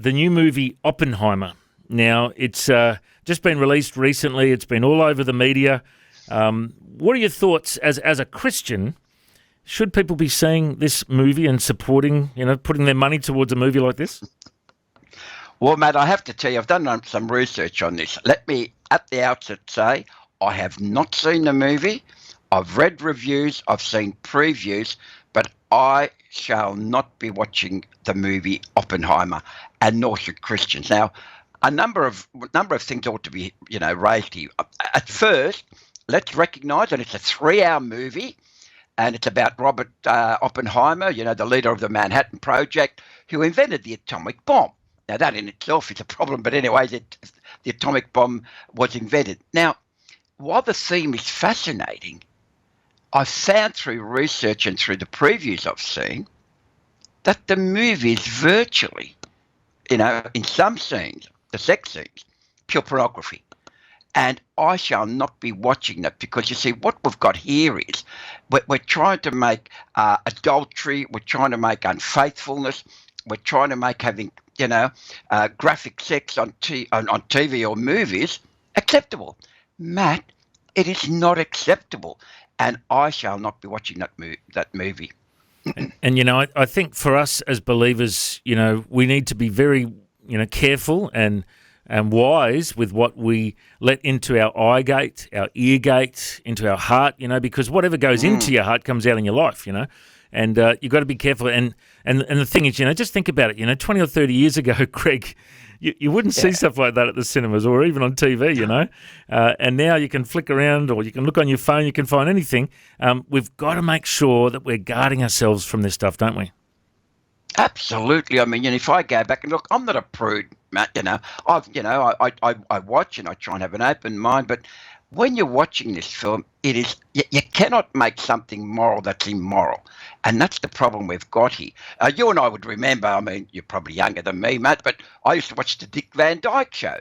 the new movie Oppenheimer. Now, it's just been released recently. It's been all over the media. What are your thoughts as a Christian? Should people be seeing this movie and supporting, putting their money towards a movie like this? Well, Matt, I have to tell you, I've done some research on this. Let me, at the outset, say I have not seen the movie. I've read reviews, I've seen previews, but I shall not be watching the movie Oppenheimer, and nor should Christians. Now, a number of things ought to be, raised here. At first, let's recognise that it's a 3-hour movie, and it's about Robert Oppenheimer, the leader of the Manhattan Project, who invented the atomic bomb. Now, that in itself is a problem, but anyway, the atomic bomb was invented. Now, while the theme is fascinating, I've found through research and through the previews I've seen that the movie is virtually, in some scenes, the sex scenes, pure pornography. And I shall not be watching that because, you see, what we've got here is we're trying to make adultery, we're trying to make unfaithfulness, we're trying to make having, graphic sex on TV or movies acceptable. Matt, it is not acceptable. And I shall not be watching that movie. And I think for us as believers, we need to be very, careful and wise with what we let into our eye gate, our ear gate, into our heart, because whatever goes into your heart comes out in your life, And you've got to be careful. And the thing is, just think about it. 20 or 30 years ago, Greg, you wouldn't see stuff like that at the cinemas or even on TV, And now you can flick around or you can look on your phone, you can find anything. We've got to make sure that we're guarding ourselves from this stuff, don't we? Absolutely. I mean, if I go back and look, I'm not a prude, Matt. I watch and I try and have an open mind, but when you're watching this film, it is you cannot make something moral that's immoral, and that's the problem we've got here. You and I would remember. I mean, you're probably younger than me, Matt, but I used to watch the Dick Van Dyke Show.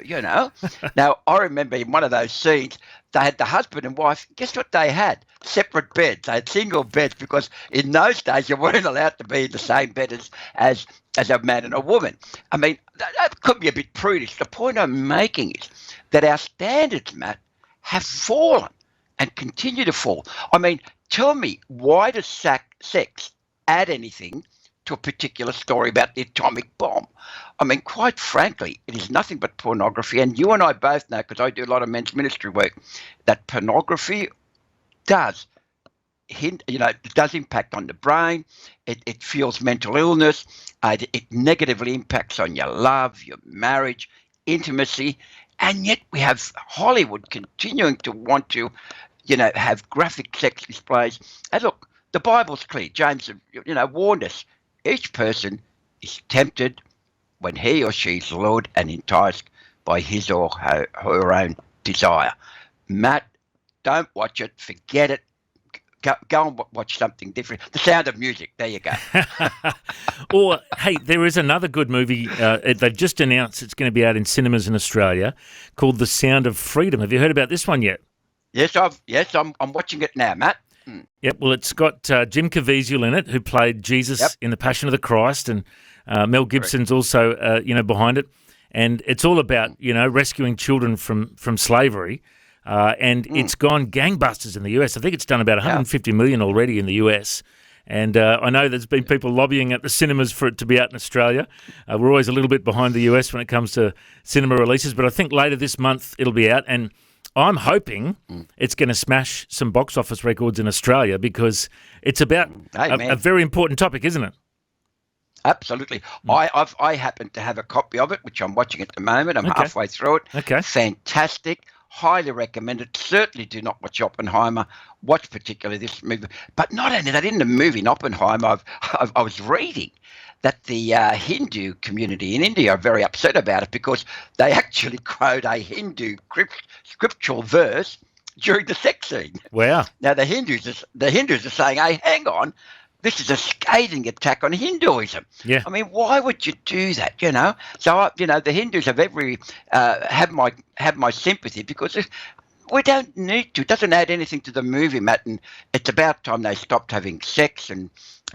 Now I remember in one of those scenes, they had the husband and wife. Guess what they had? Separate beds. They had single beds because in those days you weren't allowed to be in the same bed as a man and a woman. I mean, that could be a bit prudish. The point I'm making is that our standards, Matt, have fallen and continue to fall. I mean, tell me, why does sex add anything to a particular story about the atomic bomb? I mean, quite frankly, it is nothing but pornography. And you and I both know, because I do a lot of men's ministry work, that pornography does it does impact on the brain. It fuels mental illness. It negatively impacts on your love, your marriage, intimacy. And yet we have Hollywood continuing to want to, have graphic sex displays. And look, the Bible's clear. James, warned us. Each person is tempted when he or she is lured and enticed by his or her own desire. Matt, don't watch it. Forget it. Go and watch something different. The Sound of Music. There you go. Or, hey, there is another good movie. They've just announced it's going to be out in cinemas in Australia called The Sound of Freedom. Have you heard about this one yet? Yes, I'm watching it now, Matt. Yep. Well, it's got Jim Caviezel in it, who played Jesus in The Passion of the Christ, and Mel Gibson's also, behind it. And it's all about, rescuing children from slavery. And it's gone gangbusters in the US. I think it's done about 150 million already in the US. And I know there's been people lobbying at the cinemas for it to be out in Australia. We're always a little bit behind the US when it comes to cinema releases, but I think later this month it'll be out. And I'm hoping it's going to smash some box office records in Australia because it's about a very important topic, isn't it? Absolutely. I happen to have a copy of it, which I'm watching at the moment. I'm halfway through it. Okay. Fantastic. Highly recommended. Certainly do not watch Oppenheimer. Watch particularly this movie. But not only that, in the movie in Oppenheimer, I was reading that the Hindu community in India are very upset about it because they actually quote a Hindu scriptural verse during the sex scene. Wow. Now, the Hindus are saying, hey, hang on. This is a scathing attack on Hinduism. Yeah. I mean, why would you do that? So the Hindus have have my sympathy because we don't need to. It doesn't add anything to the movie, Matt. And it's about time they stopped having sex and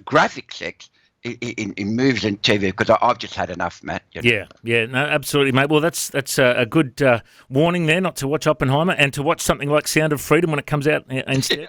graphic sex in movies and TV, because I've just had enough, Matt. You know? Yeah, no, absolutely, mate. Well, that's a good warning there, not to watch Oppenheimer and to watch something like Sound of Freedom when it comes out instead.